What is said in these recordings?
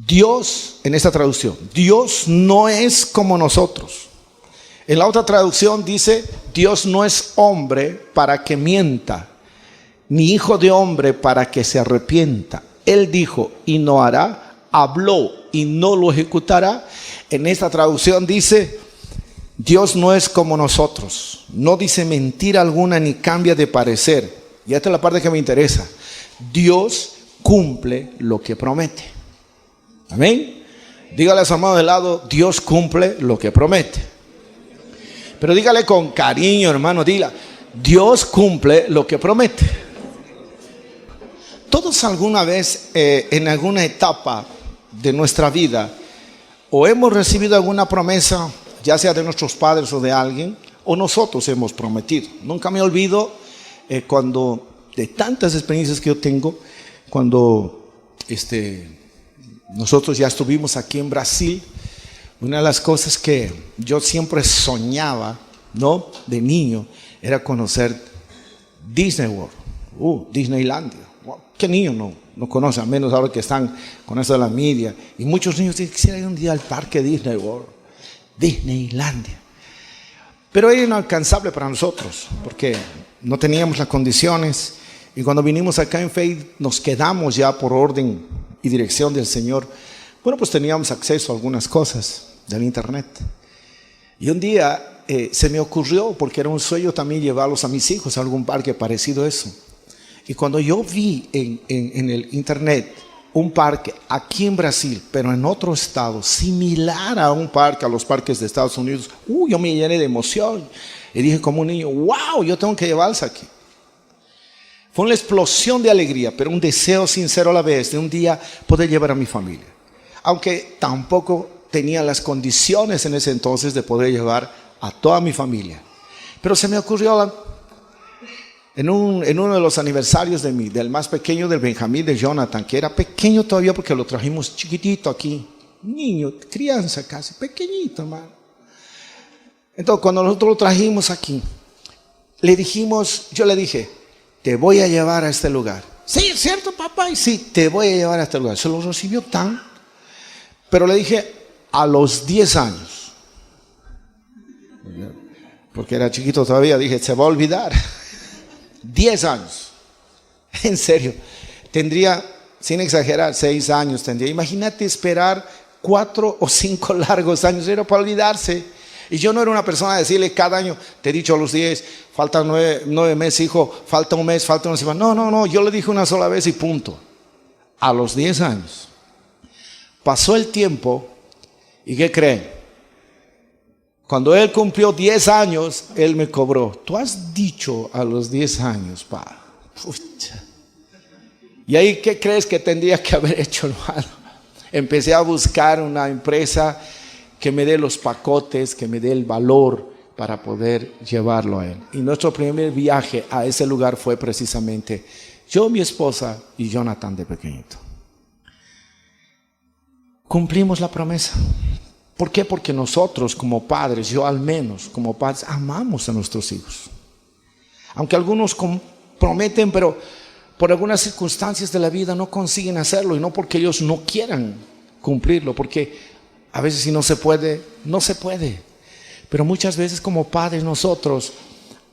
Dios, en esta traducción, Dios no es como nosotros. En la otra traducción dice, Dios no es hombre para que mienta, ni hijo de hombre para que se arrepienta. Él dijo y no hará, habló y no lo ejecutará. En esta traducción dice, Dios no es como nosotros, no dice mentira alguna ni cambia de parecer. Y esta es la parte que me interesa. Dios cumple lo que promete. Amén. Dígale a su hermano de lado, Dios cumple lo que promete. Pero dígale con cariño, hermano, dile, Dios cumple lo que promete. Todos alguna vez, en alguna etapa de nuestra vida, o hemos recibido alguna promesa, ya sea de nuestros padres o de alguien, o nosotros hemos prometido. Nunca me olvido cuando, de tantas experiencias que yo tengo, cuando nosotros ya estuvimos aquí en Brasil. Una de las cosas que yo siempre soñaba, ¿no?, de niño, era conocer Disney World, Disneylandia. ¿Qué niño no conoce? Al menos ahora que están con eso de la media. Y muchos niños dicen, quisiera ir un día al parque Disney World, Disneylandia. Pero era inalcanzable para nosotros, porque no teníamos las condiciones. Y cuando vinimos acá en Faith, nos quedamos ya por orden y dirección del Señor. Bueno, pues teníamos acceso a algunas cosas del internet. Y un día se me ocurrió, porque era un sueño también llevarlos a mis hijos a algún parque parecido a eso. Y cuando yo vi en el internet un parque aquí en Brasil, pero en otro estado, similar a un parque, a los parques de Estados Unidos, yo me llené de emoción. Y dije como un niño, wow, yo tengo que llevarlos aquí. Fue una explosión de alegría, pero un deseo sincero a la vez de un día poder llevar a mi familia. Aunque tampoco tenía las condiciones en ese entonces de poder llevar a toda mi familia. Pero se me ocurrió en uno de los aniversarios del más pequeño, del Benjamín, de Jonathan, que era pequeño todavía porque lo trajimos chiquitito aquí. Niño, crianza casi, pequeñito, hermano. Entonces cuando nosotros lo trajimos aquí, yo le dije, te voy a llevar a este lugar. Sí, ¿cierto, papá? Y sí, te voy a llevar a este lugar. Se lo recibió tan. Pero le dije, a los 10 años. Porque era chiquito todavía, dije, se va a olvidar. 10 años. En serio. Tendría, sin exagerar, 6 años tendría. Imagínate esperar 4 o 5 largos años. Era para olvidarse. Y yo no era una persona de decirle cada año, te he dicho a los 10, faltan 9 meses, hijo, falta un mes, falta una semana. No, yo le dije una sola vez y punto. A los 10 años. Pasó el tiempo y ¿qué creen? Cuando él cumplió 10 años, él me cobró. Tú has dicho a los 10 años, pa. Pucha. Y ahí, ¿qué crees que tendría que haber hecho, hermano? Empecé a buscar una empresa que me dé los pacotes, que me dé el valor para poder llevarlo a él. Y nuestro primer viaje a ese lugar fue precisamente yo, mi esposa y Jonathan de pequeñito. Cumplimos la promesa. ¿Por qué? Porque nosotros como padres, yo al menos como padres, amamos a nuestros hijos. Aunque algunos prometen, pero por algunas circunstancias de la vida no consiguen hacerlo. Y no porque ellos no quieran cumplirlo, porque a veces si no se puede, no se puede. Pero muchas veces como padres nosotros,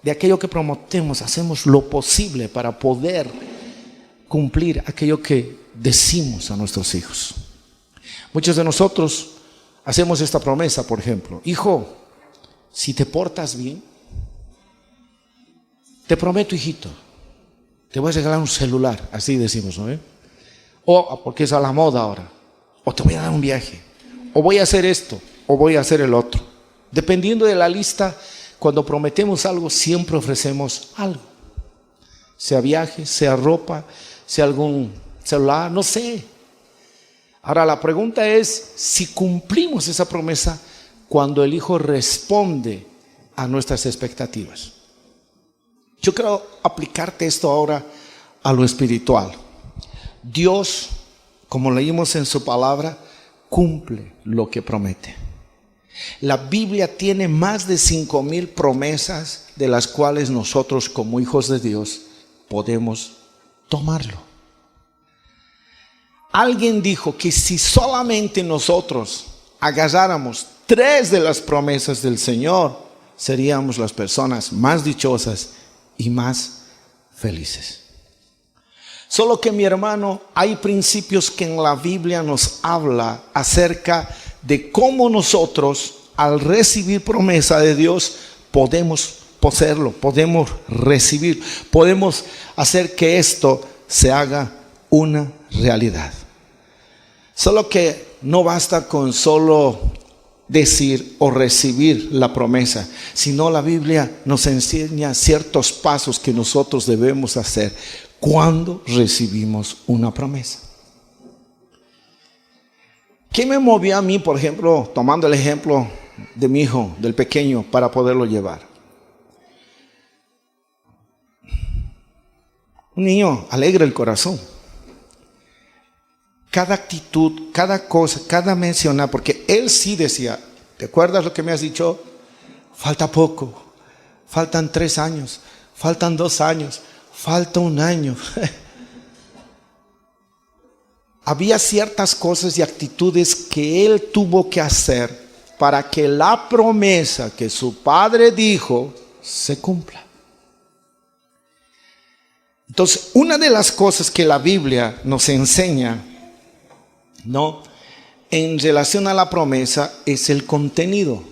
de aquello que prometemos, hacemos lo posible para poder cumplir aquello que decimos a nuestros hijos. Muchos de nosotros hacemos esta promesa, por ejemplo. Hijo, si te portas bien, te prometo, hijito, te voy a regalar un celular. Así decimos, ¿no? O porque es a la moda ahora. O te voy a dar un viaje. O voy a hacer esto, o voy a hacer el otro. Dependiendo de la lista, cuando prometemos algo, siempre ofrecemos algo. Sea viaje, sea ropa, sea algún celular, no sé. Ahora la pregunta es si cumplimos esa promesa cuando el hijo responde a nuestras expectativas. Yo quiero aplicarte esto ahora a lo espiritual. Dios, como leímos en su palabra, cumple lo que promete. La Biblia tiene más de 5,000 promesas de las cuales nosotros como hijos de Dios podemos tomarlo. alguien dijo que si solamente nosotros agarráramos 3 de las promesas del Señor, seríamos las personas más dichosas y más felices. Solo que, mi hermano, hay principios que en la Biblia nos habla acerca de cómo nosotros, al recibir promesa de Dios, podemos poseerlo, podemos recibir, podemos hacer que esto se haga una realidad. Solo que no basta con solo decir o recibir la promesa, sino la Biblia nos enseña ciertos pasos que nosotros debemos hacer cuando recibimos una promesa. ¿Qué me movió a mí, por ejemplo, tomando el ejemplo de mi hijo, del pequeño, para poderlo llevar? Un niño alegra el corazón. Cada actitud, cada cosa, cada mencionar, porque él sí decía, ¿te acuerdas lo que me has dicho? Falta poco, faltan 3 años, faltan 2 años, falta 1 año. Había ciertas cosas y actitudes que él tuvo que hacer para que la promesa que su padre dijo se cumpla. Entonces, una de las cosas que la Biblia nos enseña, ¿no?, en relación a la promesa es el contenido,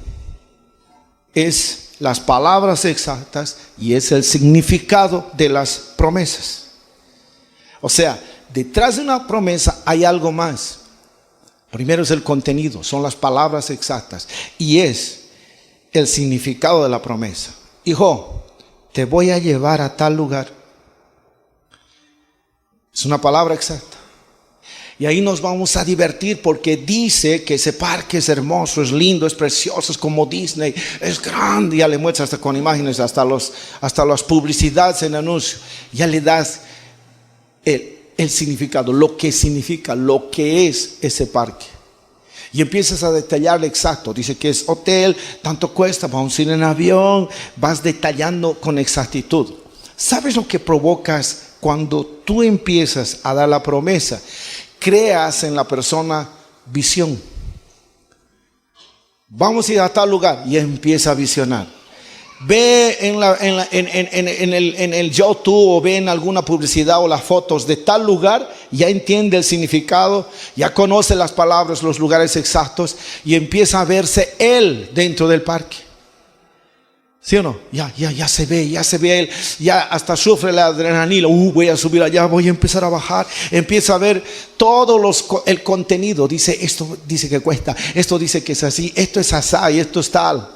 es las palabras exactas y es el significado de las promesas. O sea, detrás de una promesa hay algo más. Primero es el contenido, son las palabras exactas y es el significado de la promesa. Hijo, te voy a llevar a tal lugar. Es una palabra exacta. Y ahí nos vamos a divertir porque dice que ese parque es hermoso, es lindo, es precioso, es como Disney, es grande. Ya le muestras hasta con imágenes, hasta las publicidades en anuncio. Ya le das el significado, lo que significa, lo que es ese parque. Y empiezas a detallarle exacto. Dice que es hotel, tanto cuesta, vamos a ir en avión. Vas detallando con exactitud. ¿Sabes lo que provocas cuando tú empiezas a dar la promesa? Creas en la persona visión. Vamos a ir a tal lugar y empieza a visionar. Ve en el YouTube o ve en alguna publicidad o las fotos de tal lugar, ya entiende el significado, ya conoce las palabras, los lugares exactos y empieza a verse él dentro del parque. ¿Sí o no? Ya se ve él, ya hasta sufre la adrenalina. Voy a subir allá, voy a empezar a bajar. Empieza a ver todo el contenido. Dice, esto dice que cuesta, esto dice que es así, esto es asá y esto es tal.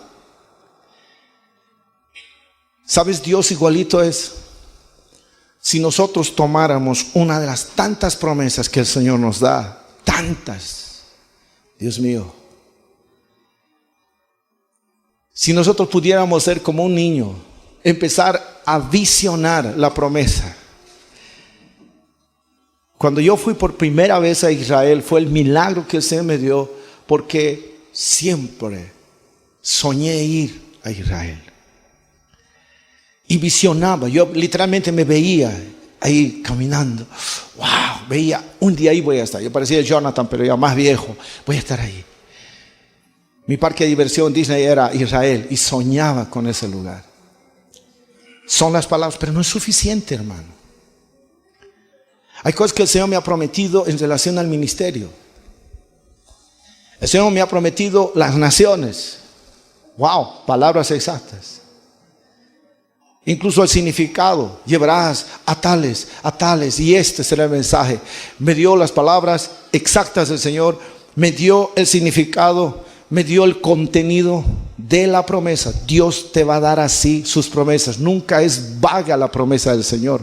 ¿Sabes? Dios igualito es. Si nosotros tomáramos una de las tantas promesas que el Señor nos da, tantas, Dios mío. Si nosotros pudiéramos ser como un niño, empezar a visionar la promesa. Cuando yo fui por primera vez a Israel, fue el milagro que el Señor me dio, porque siempre soñé ir a Israel. Y visionaba, yo literalmente me veía ahí caminando. Wow, veía, un día ahí voy a estar. Yo parecía Jonathan, pero ya más viejo. Voy a estar ahí. Mi parque de diversión Disney era Israel y soñaba con ese lugar. Son las palabras, pero no es suficiente, hermano. Hay cosas que el Señor me ha prometido en relación al ministerio. El Señor me ha prometido las naciones. Wow, palabras exactas. Incluso el significado. Llevarás a tales, y este será el mensaje. Me dio las palabras exactas del Señor, me dio el significado, me dio el contenido de la promesa. Dios te va a dar así sus promesas. Nunca es vaga la promesa del Señor.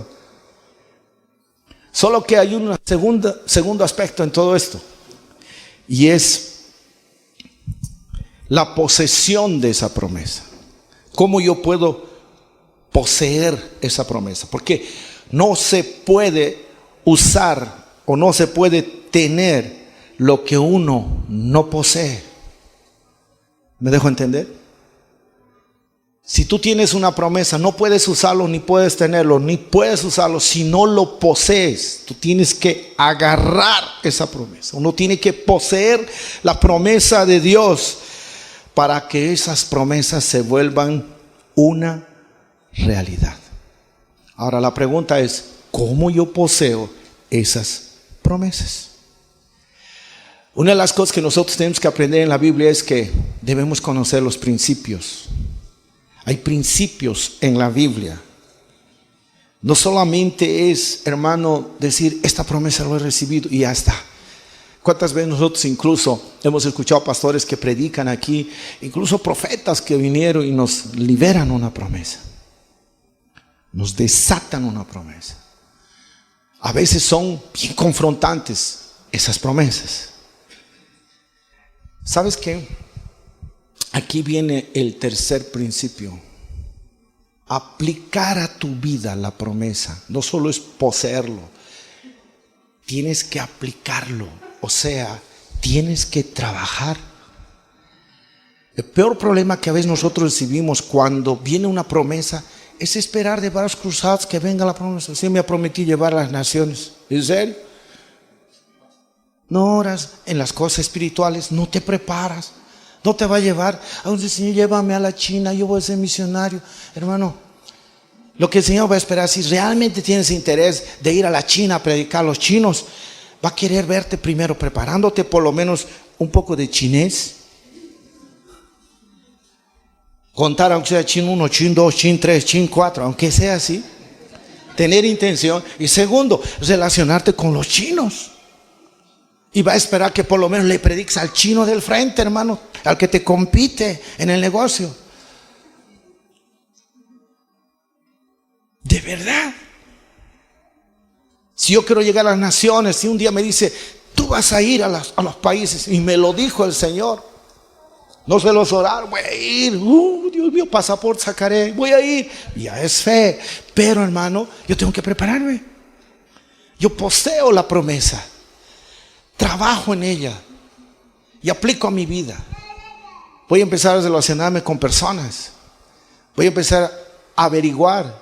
Solo que hay un segundo aspecto en todo esto, y es la posesión de esa promesa. ¿Cómo yo puedo poseer esa promesa? Porque no se puede usar o no se puede tener lo que uno no posee. ¿Me dejo entender? Si tú tienes una promesa, no puedes usarlo, ni puedes tenerlo, ni puedes usarlo si no lo posees. Tú tienes que agarrar esa promesa. Uno tiene que poseer la promesa de Dios para que esas promesas se vuelvan una realidad. Ahora la pregunta es, ¿cómo yo poseo esas promesas? Una de las cosas que nosotros tenemos que aprender en la Biblia es que debemos conocer los principios. Hay principios en la Biblia. No solamente es, hermano, decir esta promesa lo he recibido y ya está. ¿Cuántas veces nosotros incluso hemos escuchado pastores que predican aquí, incluso profetas que vinieron y nos liberan una promesa? Nos desatan una promesa. A veces son bien confrontantes esas promesas. ¿Sabes qué? Aquí viene el tercer principio. Aplicar a tu vida la promesa. No solo es poseerlo. Tienes que aplicarlo. O sea, tienes que trabajar. El peor problema que a veces nosotros recibimos cuando viene una promesa es esperar de brazos cruzados que venga la promesa. Sí, me prometí llevar a las naciones. ¿En serio? No oras en las cosas espirituales, no te preparas. No te va a llevar a donde el Señor, llévame a la China, yo voy a ser misionario. Hermano, lo que el Señor va a esperar, si realmente tienes interés de ir a la China a predicar a los chinos, va a querer verte primero preparándote por lo menos un poco de chinés. Contar aunque sea chin 1, chin 2, chin 3, chin 4, aunque sea así. Tener intención. Y segundo, relacionarte con los chinos. Y va a esperar que por lo menos le prediques al chino del frente, hermano, al que te compite en el negocio. De verdad. Si yo quiero llegar a las naciones, si un día me dice, tú vas a ir a los países, y me lo dijo el Señor, no se los orar, voy a ir, Dios mío, pasaporte sacaré, voy a ir, ya es fe. Pero hermano, yo tengo que prepararme. Yo poseo la promesa. Trabajo en ella y aplico a mi vida. Voy a empezar a relacionarme con personas. Voy a empezar a averiguar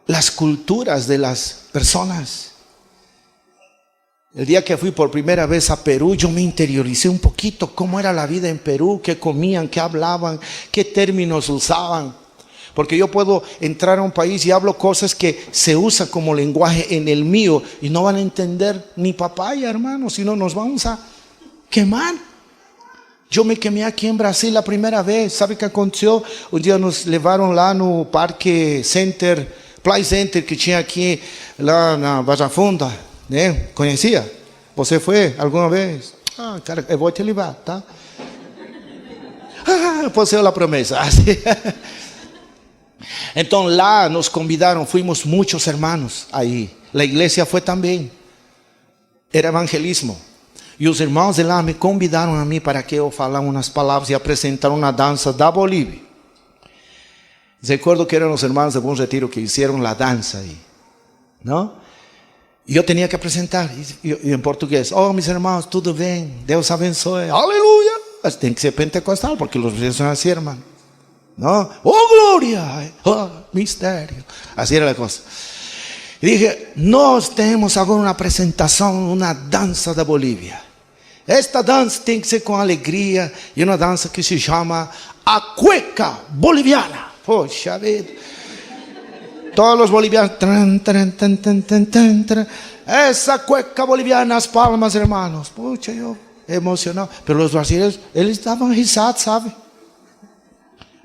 las culturas de las personas. El día que fui por primera vez a Perú, yo me interioricé un poquito cómo era la vida en Perú, qué comían, qué hablaban, qué términos usaban. Porque yo puedo entrar a un país y hablo cosas que se usan como lenguaje en el mío y no van a entender ni papaya, hermano, sino nos vamos a quemar. Yo me quemé aquí en Brasil la primera vez. ¿Sabe qué aconteció? Un día nos llevaron lá no Parque Center, Play Center que tinha aqui lá na Barra Funda, né? Conhecia? Você foi alguma vez? Ah, cara, eu vou te levar, tá? Ah, poseo la promesa. Así. Entonces lá nos convidaron, fuimos muchos hermanos ahí. La iglesia fue también. Era evangelismo. E os irmãos de lá me convidaram a mim para que eu falasse umas palavras e apresentar uma dança da Bolívia. Recuerdo que eram os irmãos de Bom Retiro que hicieron la dança aí, não? E eu tinha que apresentar e em português. Oh, meus irmãos, tudo bem? Deus abençoe. Aleluia! Mas tem que ser pentecostal, porque os brasileiros são assim, irmão. ¿No? Oh, gloria, oh, misterio. Así era la cosa. Y dije, nos tenemos ahora una presentación, una danza de Bolivia. Esta danza tiene que ser con alegría y una danza que se llama a cueca boliviana. Poxa vida. Todos los bolivianos. Esa cueca boliviana, las palmas, hermanos. Pucha, yo emocionado. Pero los brasileños, eles estaban risados, ¿sabe?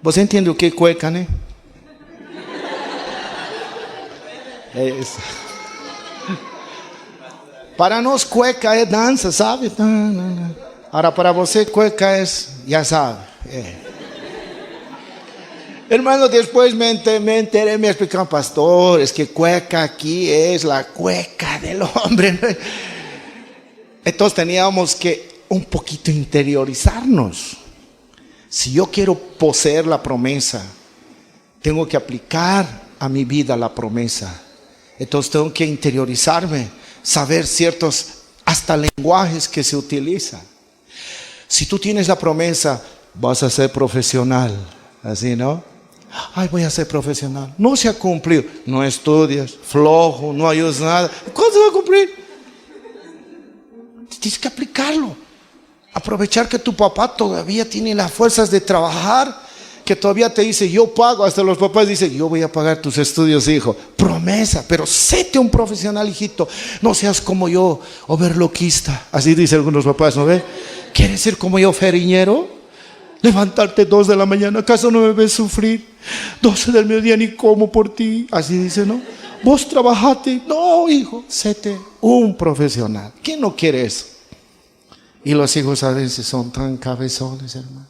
Você entende o que é cueca, né? É isso. Para nós cueca é dança, sabe? Agora para você cueca é, já sabe. É. Hermano, depois me enteré, me explicaron, pastor, es que cueca aquí es la cueca del hombre. Entonces teníamos que un poquito interiorizarnos. Si yo quiero poseer la promesa, tengo que aplicar a mi vida la promesa. Entonces tengo que interiorizarme, saber ciertos hasta lenguajes que se utilizan. Si tú tienes la promesa, vas a ser profesional, así, ¿no? Ay, voy a ser profesional. No se ha cumplido. No estudias, flojo, no ayudas nada. ¿Cuándo se va a cumplir? Tienes que aplicarlo. Aprovechar que tu papá todavía tiene las fuerzas de trabajar, que todavía te dice, yo pago. Hasta los papás dicen, yo voy a pagar tus estudios, hijo. Promesa, pero séte un profesional, hijito. No seas como yo, overloquista. Así dicen algunos papás, ¿no ve? ¿Quieres ser como yo, feriñero? Levantarte 2 de la mañana, ¿acaso no me ves sufrir? 12 del mediodía ni como por ti. Así dice, ¿no? Vos trabajate. No, hijo, séte un profesional. ¿Quién no quiere eso? Y los hijos a veces son tan cabezones, hermano.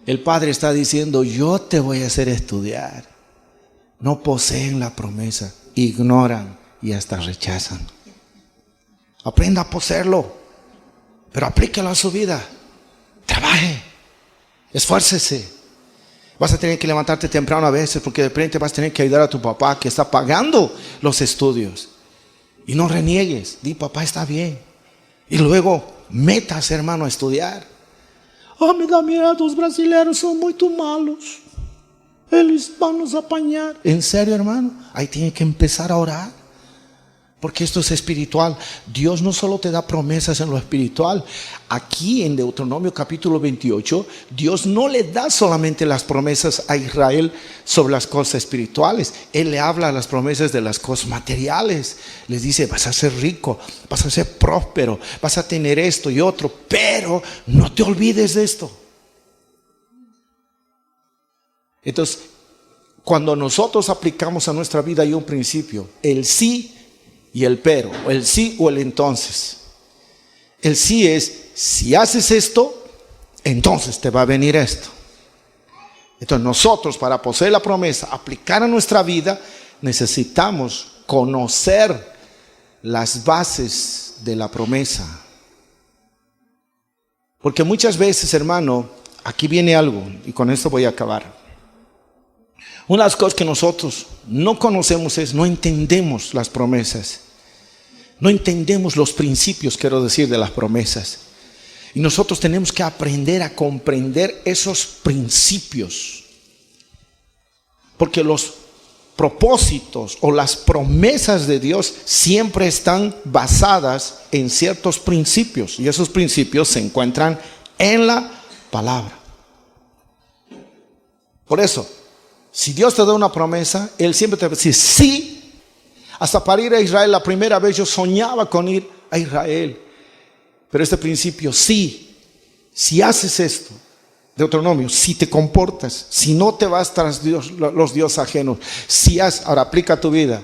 El padre está diciendo, yo te voy a hacer estudiar. No poseen la promesa, ignoran y hasta rechazan. Aprenda a poseerlo, pero aplíquelo a su vida. Trabaje, esfuércese. Vas a tener que levantarte temprano a veces, porque de repente vas a tener que ayudar a tu papá que está pagando los estudios. Y no reniegues, di, papá, está bien. Y luego metas, hermano, a estudiar. Me da miedo, los brasileños son muy malos. Ellos van a apañar. ¿En serio, hermano? Ahí tiene que empezar a orar. Porque esto es espiritual. Dios no solo te da promesas en lo espiritual. Aquí en Deuteronomio capítulo 28, Dios no le da solamente las promesas a Israel sobre las cosas espirituales. Él le habla las promesas de las cosas materiales. Les dice, vas a ser rico, vas a ser próspero, vas a tener esto y otro. Pero no te olvides de esto. Entonces, cuando nosotros aplicamos a nuestra vida hay un principio. El sí y el pero, o el sí o el entonces. El sí es, si haces esto, entonces te va a venir esto. Entonces nosotros, para poseer la promesa, aplicar a nuestra vida, necesitamos conocer las bases de la promesa. Porque muchas veces, hermano, aquí viene algo, y con esto voy a acabar. Una de las cosas que nosotros no conocemos es, no entendemos las promesas. No entendemos los principios, quiero decir, de las promesas. Y nosotros tenemos que aprender a comprender esos principios. Porque los propósitos o las promesas de Dios siempre están basadas en ciertos principios. Y esos principios se encuentran en la palabra. Por eso, si Dios te da una promesa, Él siempre te va a decir sí. Hasta para ir a Israel, la primera vez yo soñaba con ir a Israel. Pero este principio, sí, si haces esto, Deuteronomio, si te comportas, si no te vas tras Dios, los dioses ajenos, si haces, ahora aplica a tu vida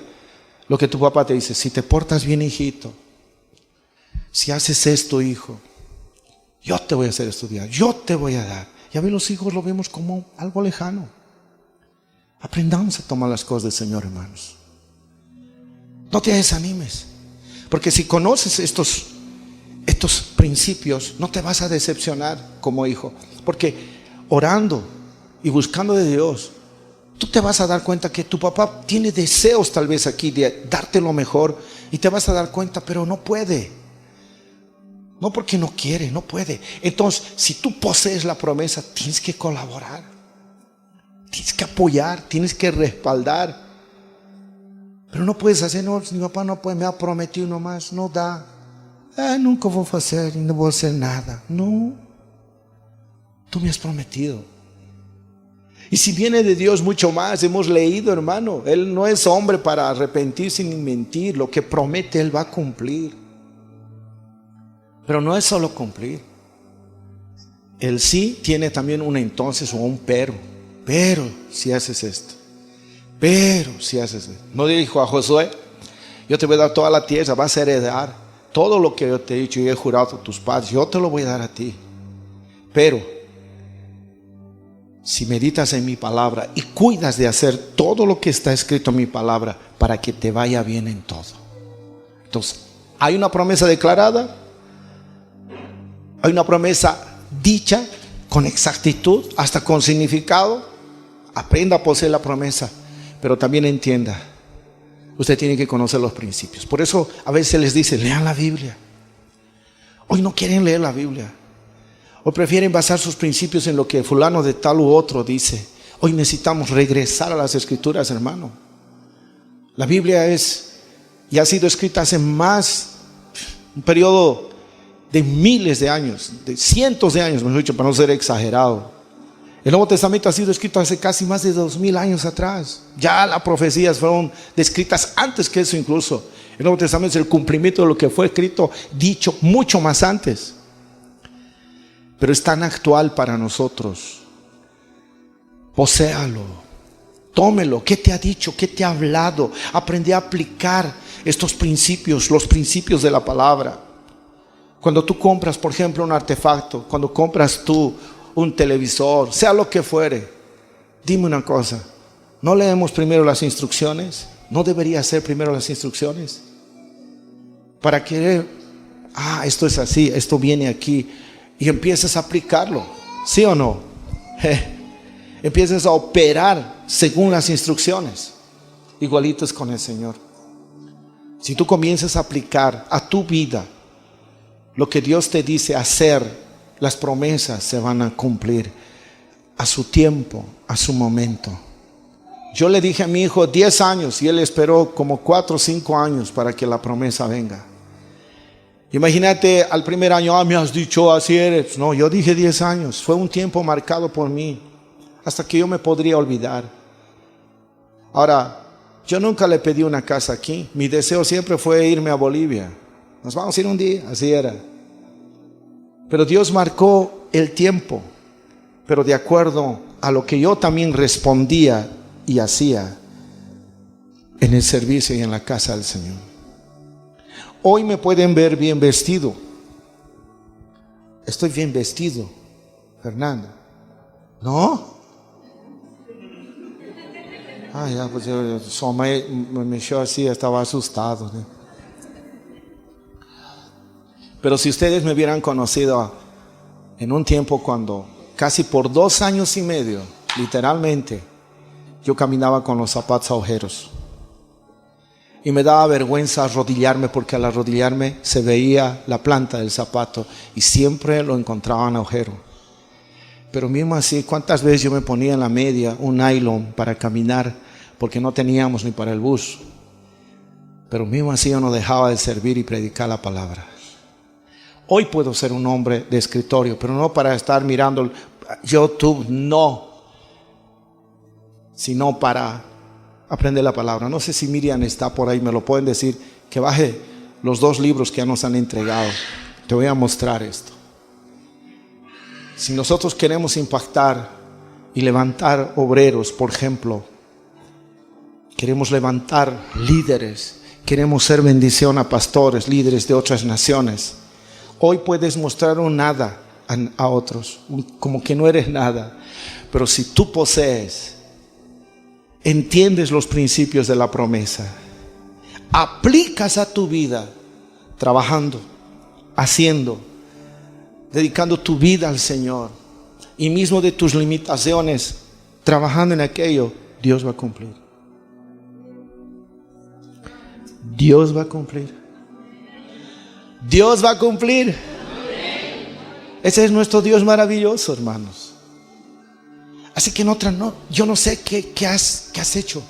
lo que tu papá te dice, si te portas bien, hijito, si haces esto, hijo, yo te voy a hacer estudiar, yo te voy a dar. Y a ver, los hijos lo vemos como algo lejano. Aprendamos a tomar las cosas del Señor, hermanos. No te desanimes, porque si conoces estos principios, no te vas a decepcionar como hijo. Porque orando y buscando de Dios, tú te vas a dar cuenta que tu papá tiene deseos tal vez aquí de darte lo mejor, y te vas a dar cuenta, pero no puede. No porque no quiere, no puede. Entonces, si tú posees la promesa, tienes que colaborar, tienes que apoyar, tienes que respaldar. Pero no puedes hacer, no, mi papá no puede, me ha prometido nomás, no da. Nunca voy a hacer y no voy a hacer nada. No, tú me has prometido. Y si viene de Dios mucho más, hemos leído, hermano, Él no es hombre para arrepentirse ni mentir. Lo que promete Él va a cumplir. Pero no es solo cumplir. El sí tiene también un entonces o un pero. Pero si haces esto, pero si haces esto. No dijo a Josué, yo te voy a dar toda la tierra, vas a heredar todo lo que yo te he dicho y he jurado a tus padres, yo te lo voy a dar a ti. Pero si meditas en mi palabra y cuidas de hacer todo lo que está escrito en mi palabra, para que te vaya bien en todo. Entonces, hay una promesa declarada, hay una promesa dicha con exactitud, hasta con significado. Aprenda a poseer la promesa, pero también entienda, usted tiene que conocer los principios. Por eso a veces les dice, lean la Biblia. Hoy no quieren leer la Biblia. O prefieren basar sus principios en lo que fulano de tal u otro dice. Hoy necesitamos regresar a las Escrituras, hermano. La Biblia es y ha sido escrita hace un periodo de miles de años, de cientos de años, mejor dicho, para no ser exagerado. El Nuevo Testamento ha sido escrito hace casi más de 2000 años atrás. Ya las profecías fueron descritas antes que eso incluso. El Nuevo Testamento es el cumplimiento de lo que fue escrito, dicho mucho más antes. Pero es tan actual para nosotros. Poséalo, tómelo. ¿Qué te ha dicho? ¿Qué te ha hablado? Aprende a aplicar estos principios, los principios de la palabra. Cuando tú compras, por ejemplo, un artefacto, cuando compras tú un televisor, sea lo que fuere, dime una cosa, ¿no leemos primero las instrucciones? ¿No debería ser primero las instrucciones? Para que, esto es así, esto viene aquí, y empiezas a aplicarlo, ¿sí o no? Empiezas a operar según las instrucciones. Igualito es con el Señor. Si tú comienzas a aplicar a tu vida lo que Dios te dice hacer, las promesas se van a cumplir a su tiempo, a su momento. Yo le dije a mi hijo 10 años y él esperó como 4 o 5 años para que la promesa venga. Imagínate al primer año, me has dicho así eres. No, yo dije 10 años. Fue un tiempo marcado por mí, hasta que yo me podría olvidar. Ahora, yo nunca le pedí una casa aquí. Mi deseo siempre fue irme a Bolivia. Nos vamos a ir un día, así era. Pero Dios marcó el tiempo, pero de acuerdo a lo que yo también respondía y hacía en el servicio y en la casa del Señor. Hoy me pueden ver bien vestido. Estoy bien vestido, Fernando. ¿No? Ya, pues yo me echó así, estaba asustado, ¿no? Pero si ustedes me hubieran conocido en un tiempo cuando casi por 2 años y medio, literalmente, yo caminaba con los zapatos agujeros. Y me daba vergüenza arrodillarme, porque al arrodillarme se veía la planta del zapato y siempre lo encontraba en agujero. Pero mismo así, ¿cuántas veces yo me ponía en la media un nylon para caminar? Porque no teníamos ni para el bus. Pero mismo así yo no dejaba de servir y predicar la palabra. Hoy puedo ser un hombre de escritorio, pero no para estar mirando YouTube, no. Sino para aprender la palabra. No sé si Miriam está por ahí, me lo pueden decir, que baje los 2 libros que ya nos han entregado. Te voy a mostrar esto. Si nosotros queremos impactar y levantar obreros, por ejemplo, queremos levantar líderes, queremos ser bendición a pastores, líderes de otras naciones. Hoy puedes mostrar un nada a otros, como que no eres nada. Pero si tú posees, entiendes los principios de la promesa, aplicas a tu vida, trabajando, haciendo, dedicando tu vida al Señor, y mismo de tus limitaciones, trabajando en aquello, Dios va a cumplir. Dios va a cumplir. Dios va a cumplir. Ese es nuestro Dios maravilloso, hermanos. Así que yo no sé qué has hecho.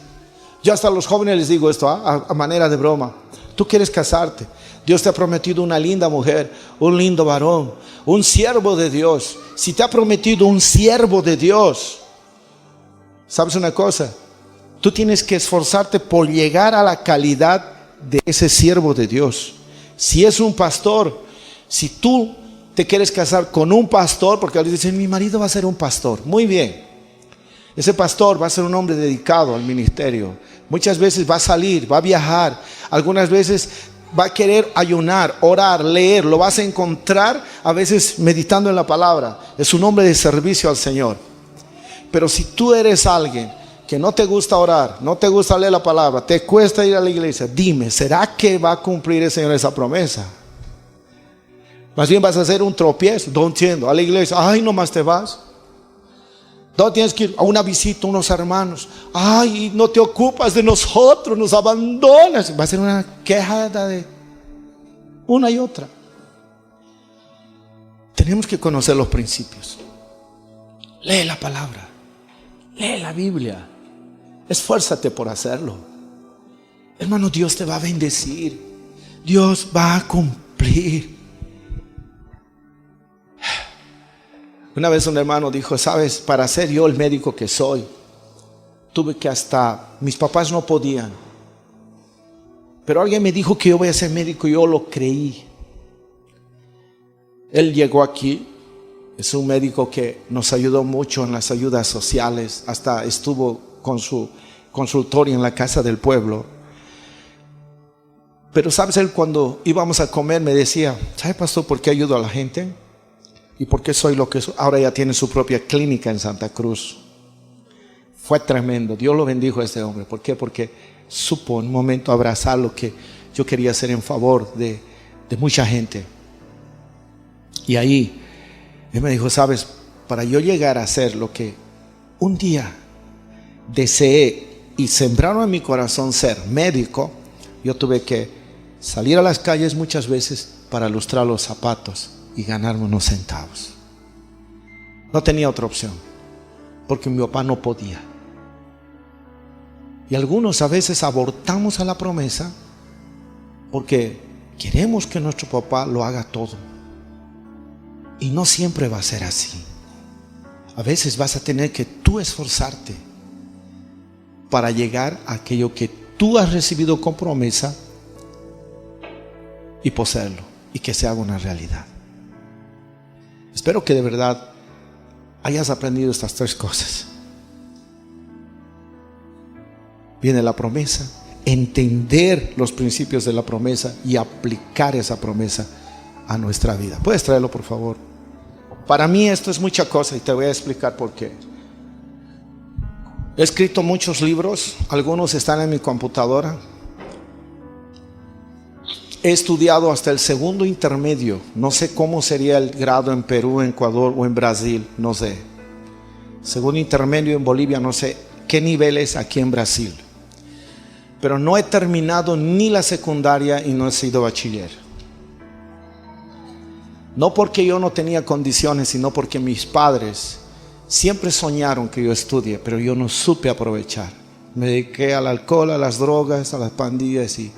Yo hasta a los jóvenes les digo esto, a manera de broma. Tú quieres casarte, Dios te ha prometido una linda mujer, un lindo varón, un siervo de Dios. Si te ha prometido un siervo de Dios, ¿sabes una cosa? Tú tienes que esforzarte por llegar a la calidad de ese siervo de Dios. Si es un pastor, si tú te quieres casar con un pastor, porque ahora dicen, mi marido va a ser un pastor. Muy bien. Ese pastor va a ser un hombre dedicado al ministerio. Muchas veces va a salir, va a viajar. Algunas veces va a querer ayunar, orar, leer. Lo vas a encontrar a veces meditando en la palabra. Es un hombre de servicio al Señor. Pero si tú eres alguien que no te gusta orar, no te gusta leer la palabra, te cuesta ir a la iglesia, dime, ¿será que va a cumplir el Señor esa promesa? Más bien vas a hacer un tropiezo. No entiendo, a la iglesia, nomás te vas. No, tienes que ir a una visita a unos hermanos. No te ocupas de nosotros, nos abandonas. Va a ser una queja de una y otra. Tenemos que conocer los principios. Lee la palabra, lee la Biblia, esfuérzate por hacerlo. Hermano, Dios te va a bendecir, Dios va a cumplir. Una vez un hermano dijo, sabes, para ser yo el médico que soy, tuve que hasta, mis papás no podían, pero alguien me dijo que yo voy a ser médico y yo lo creí. Él llegó aquí, es un médico que nos ayudó mucho en las ayudas sociales, hasta estuvo con su consultorio en la casa del pueblo. Pero sabes, él cuando íbamos a comer me decía, ¿sabe, pastor, por qué ayudo a la gente? ¿Y por qué soy lo que soy? Ahora ya tiene su propia clínica en Santa Cruz. Fue tremendo, Dios lo bendijo a este hombre. ¿Por qué? Porque supo en un momento abrazar lo que yo quería hacer en favor de mucha gente. Y ahí él me dijo, sabes, para yo llegar a ser lo que un día deseé y sembraron en mi corazón ser médico, yo tuve que salir a las calles muchas veces para lustrar los zapatos y ganarme unos centavos. No tenía otra opción, porque mi papá no podía. Y algunos a veces abortamos a la promesa porque queremos que nuestro papá lo haga todo. Y no siempre va a ser así. A veces vas a tener que tú esforzarte para llegar a aquello que tú has recibido con promesa y poseerlo y que se haga una realidad. Espero que de verdad hayas aprendido estas tres cosas. Viene la promesa, entender los principios de la promesa y aplicar esa promesa a nuestra vida. ¿Puedes traerlo, por favor? Para mí esto es mucha cosa y te voy a explicar por qué. He escrito muchos libros, algunos están en mi computadora. He estudiado hasta el segundo intermedio. No sé cómo sería el grado en Perú, en Ecuador o en Brasil, no sé. Segundo intermedio en Bolivia, no sé qué nivel es aquí en Brasil. Pero no he terminado ni la secundaria y no he sido bachiller. No porque yo no tenía condiciones, sino porque mis padres siempre soñaron que yo estudie, pero yo no supe aprovechar. Me dediqué al alcohol, a las drogas, a las pandillas y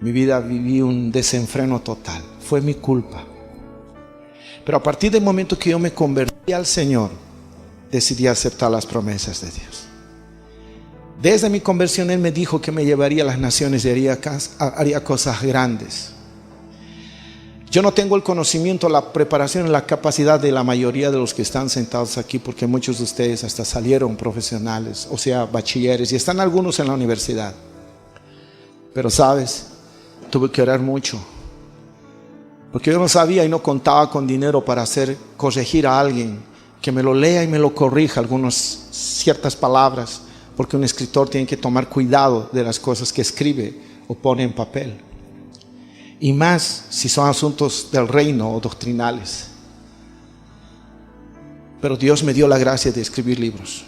mi vida viví un desenfreno total. Fue mi culpa. Pero a partir del momento que yo me convertí al Señor, decidí aceptar las promesas de Dios. Desde mi conversión Él me dijo que me llevaría a las naciones y haría cosas grandes. Yo no tengo el conocimiento, la preparación, la capacidad de la mayoría de los que están sentados aquí, porque muchos de ustedes hasta salieron profesionales, o sea, bachilleres, y están algunos en la universidad. Pero sabes, tuve que orar mucho, porque yo no sabía y no contaba con dinero para corregir a alguien, que me lo lea y me lo corrija ciertas palabras, porque un escritor tiene que tomar cuidado de las cosas que escribe o pone en papel. Y más si son asuntos del reino o doctrinales. Pero Dios me dio la gracia de escribir libros.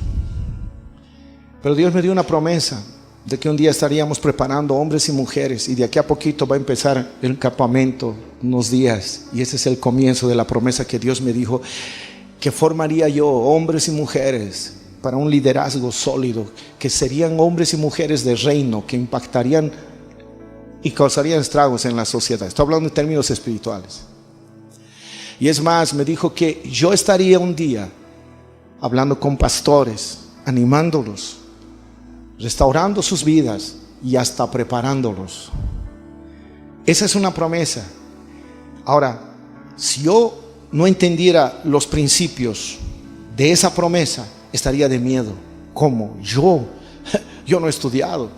Pero Dios me dio una promesa de que un día estaríamos preparando hombres y mujeres, y de aquí a poquito va a empezar el campamento, unos días, y ese es el comienzo de la promesa que Dios me dijo, que formaría yo hombres y mujeres para un liderazgo sólido, que serían hombres y mujeres de reino, que impactarían y causarían estragos en la sociedad. Estoy hablando en términos espirituales. Y es más, me dijo que yo estaría un día hablando con pastores, animándolos, restaurando sus vidas y hasta preparándolos. Esa es una promesa. Ahora, si yo no entendiera los principios de esa promesa, estaría de miedo. ¿Cómo? Yo no he estudiado.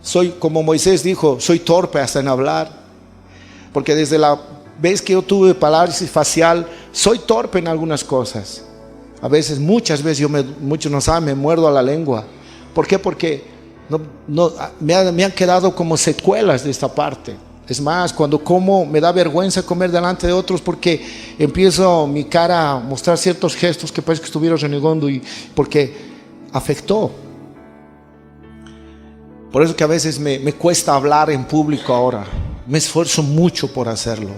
Soy, como Moisés dijo, soy torpe hasta en hablar. Porque desde la vez que yo tuve parálisis facial, soy torpe en algunas cosas. A veces, muchas veces, muchos no saben, me muerdo a la lengua. ¿Por qué? Porque me han quedado como secuelas de esta parte. Es más, cuando como me da vergüenza comer delante de otros, porque empiezo mi cara a mostrar ciertos gestos que parece que estuviera renegando, y porque afectó. Por eso que a veces me cuesta hablar en público ahora. Me esfuerzo mucho por hacerlo.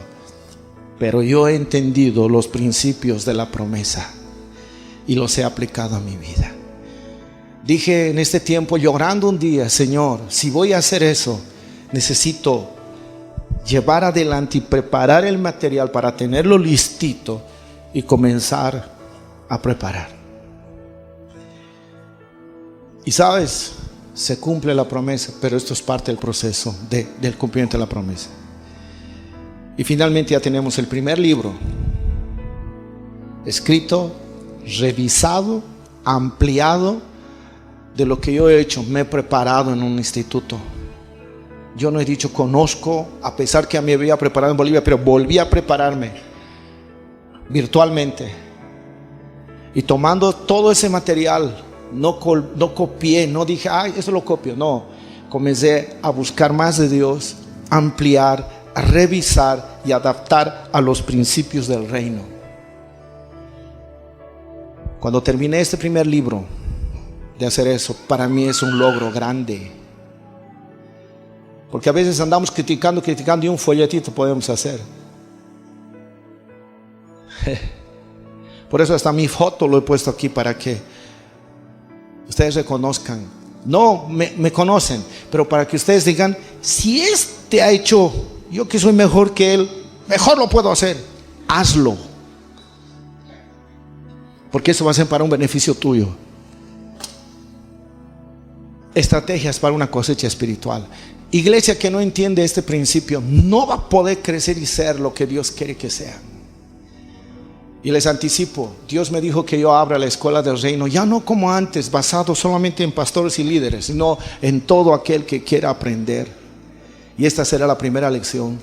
pero yo he entendido los principios de la promesa y los he aplicado a mi vida. Dije en este tiempo, llorando un día: Señor, si voy a hacer eso, necesito llevar adelante y preparar el material para tenerlo listito y comenzar a preparar. Y sabes, se cumple la promesa, pero esto es parte del proceso del cumplimiento de la promesa. Y finalmente ya tenemos el primer libro escrito, revisado, ampliado de lo que yo he hecho. Me he preparado en un instituto. Yo no he dicho conozco, a pesar que me había preparado en Bolivia, pero volví a prepararme virtualmente. Y tomando todo ese material, no copié, no dije, ay, eso lo copio. No, comencé a buscar más de Dios, ampliar, a revisar y adaptar a los principios del reino. Cuando terminé este primer libro de hacer eso, para mí es un logro grande. Porque a veces andamos criticando y un folletito podemos hacer. Por eso hasta mi foto lo he puesto aquí, para que ustedes reconozcan. No me conocen, pero para que ustedes digan, si este ha hecho, yo que soy mejor que él, mejor lo puedo hacer. Hazlo, porque eso va a ser para un beneficio tuyo. Estrategias para una cosecha espiritual. Iglesia que no entiende este principio no va a poder crecer y ser lo que Dios quiere que sea. Y les anticipo, Dios me dijo que yo abra la escuela del reino, ya no como antes, basado solamente en pastores y líderes, sino en todo aquel que quiera aprender. Y esta será la primera lección.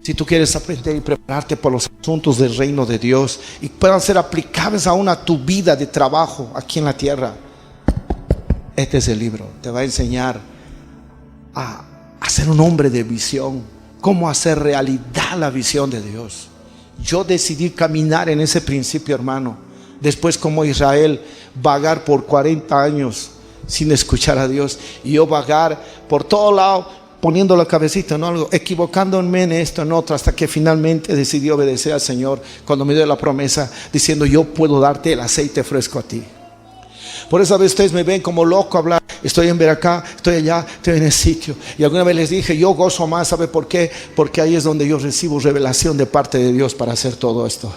Si tú quieres aprender y prepararte por los asuntos del reino de Dios y puedan ser aplicables aún a tu vida de trabajo aquí en la tierra, este es el libro. Te va a enseñar a ser un hombre de visión, cómo hacer realidad la visión de Dios. Yo decidí caminar en ese principio, hermano. Después, como Israel, vagar por 40 años sin escuchar a Dios, y yo vagar por todo lado, poniendo la cabecita en algo, equivocándome en esto, en otro, hasta que finalmente decidí obedecer al Señor cuando me dio la promesa, diciendo: yo puedo darte el aceite fresco a ti. Por eso a veces ustedes me ven como loco hablar. Estoy en Veracá, estoy allá, estoy en el sitio. Y alguna vez les dije, yo gozo más. ¿Sabe por qué? Porque ahí es donde yo recibo revelación de parte de Dios para hacer todo esto.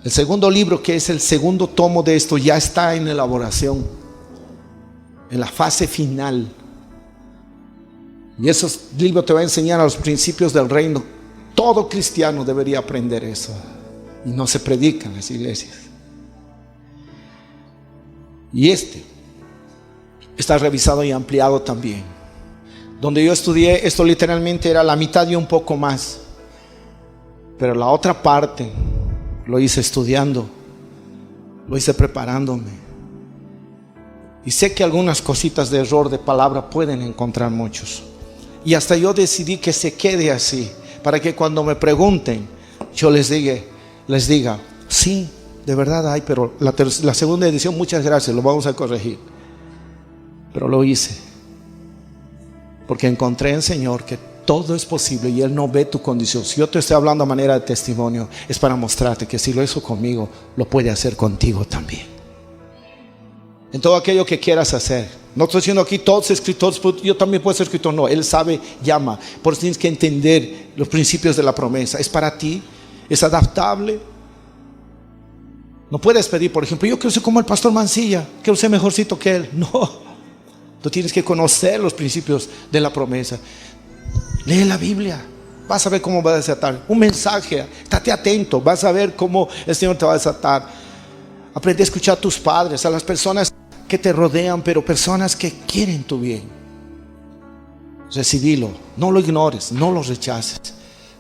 El segundo libro, que es el segundo tomo de esto, ya está en elaboración, en la fase final. Y ese libro te va a enseñar a los principios del reino. Todo cristiano debería aprender eso. Y no se predica en las iglesias. Y este está revisado y ampliado también. Donde yo estudié, esto literalmente era la mitad y un poco más. Pero la otra parte lo hice estudiando, lo hice preparándome. Y sé que algunas cositas de error de palabra pueden encontrar muchos. Y hasta yo decidí que se quede así, para que cuando me pregunten, yo les diga, sí, de verdad hay, pero la segunda edición, muchas gracias, lo vamos a corregir. Pero lo hice porque encontré en el Señor que todo es posible y Él no ve tu condición. Si yo te estoy hablando a manera de testimonio, es para mostrarte que si lo hizo conmigo, lo puede hacer contigo también. En todo aquello que quieras hacer. No estoy diciendo aquí todos escritores, yo también puedo ser escritor. No, Él sabe, llama. Por eso tienes que entender los principios de la promesa. Es para ti, es adaptable. No puedes pedir, por ejemplo, yo quiero ser como el pastor Mancilla, quiero ser mejorcito que él. No, tú tienes que conocer los principios de la promesa. Lee la Biblia, vas a ver cómo va a desatar un mensaje. Estate atento, vas a ver cómo el Señor te va a desatar. Aprende a escuchar a tus padres, a las personas que te rodean, pero personas que quieren tu bien. Recibilo, no lo ignores, no lo rechaces.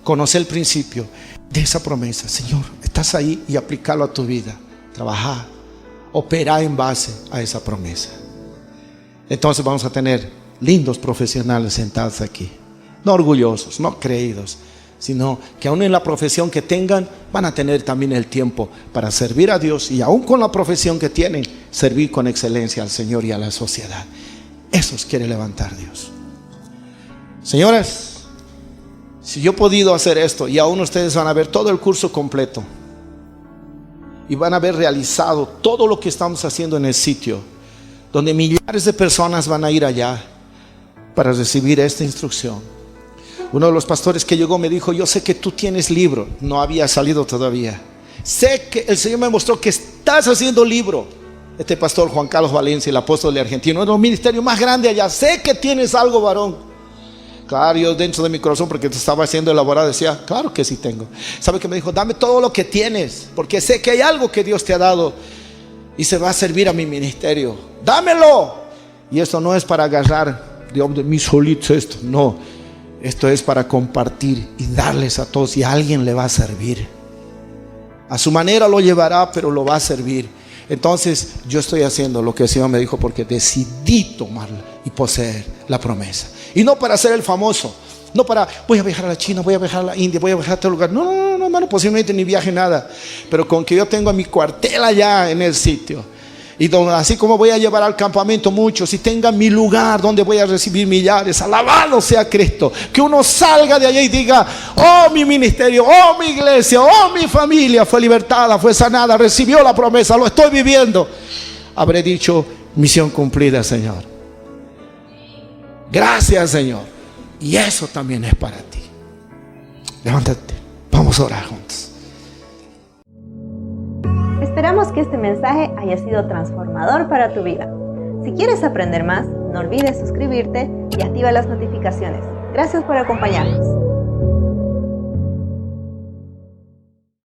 Conoce el principio de esa promesa. Señor, estás ahí, y aplícalo a tu vida. Trabaja, opera en base a esa promesa. Entonces vamos a tener lindos profesionales sentados aquí, no orgullosos, no creídos, sino que aún en la profesión que tengan, van a tener también el tiempo para servir a Dios, y aún con la profesión que tienen, servir con excelencia al Señor y a la sociedad. Esos quiere levantar Dios. Señoras, Si yo he podido hacer esto, y aún ustedes van a ver todo el curso completo y van a ver realizado todo lo que estamos haciendo en el sitio, donde millares de personas van a ir allá para recibir esta instrucción. Uno de los pastores que llegó me dijo: yo sé que tú tienes libro. No había salido todavía. Sé que el Señor me mostró que estás haciendo libro. Este pastor Juan Carlos Valencia, el apóstol de Argentina, uno de los ministerios más grandes allá. Sé que tienes algo, varón. Claro, yo dentro de mi corazón, porque te estaba haciendo elaborar, decía: claro que sí tengo. ¿Sabe qué me dijo? Dame todo lo que tienes, porque sé que hay algo que Dios te ha dado y se va a servir a mi ministerio. Dámelo. Y esto no es para agarrar de mis solitos esto, no. Esto es para compartir y darles a todos, y a alguien le va a servir. A su manera lo llevará, pero lo va a servir. Entonces yo estoy haciendo lo que el Señor me dijo, porque decidí tomarla y poseer la promesa. Y no para ser el famoso, no para voy a viajar a la China, voy a viajar a la India, voy a viajar a tal lugar. No, hermano, posiblemente ni viaje nada. Pero con que yo tengo mi cuartel allá en el sitio, y donde, así como voy a llevar al campamento muchos, y tenga mi lugar donde voy a recibir millares, alabado sea Cristo. Que uno salga de allá y diga: oh, mi ministerio, oh, mi iglesia, oh, mi familia fue libertada, fue sanada, recibió la promesa, lo estoy viviendo. Habré dicho: misión cumplida, Señor. Gracias, Señor. Y eso también es para ti. Levántate, vamos a orar juntos. Esperamos que este mensaje haya sido transformador para tu vida. Si quieres aprender más, no olvides suscribirte y activa las notificaciones. Gracias por acompañarnos.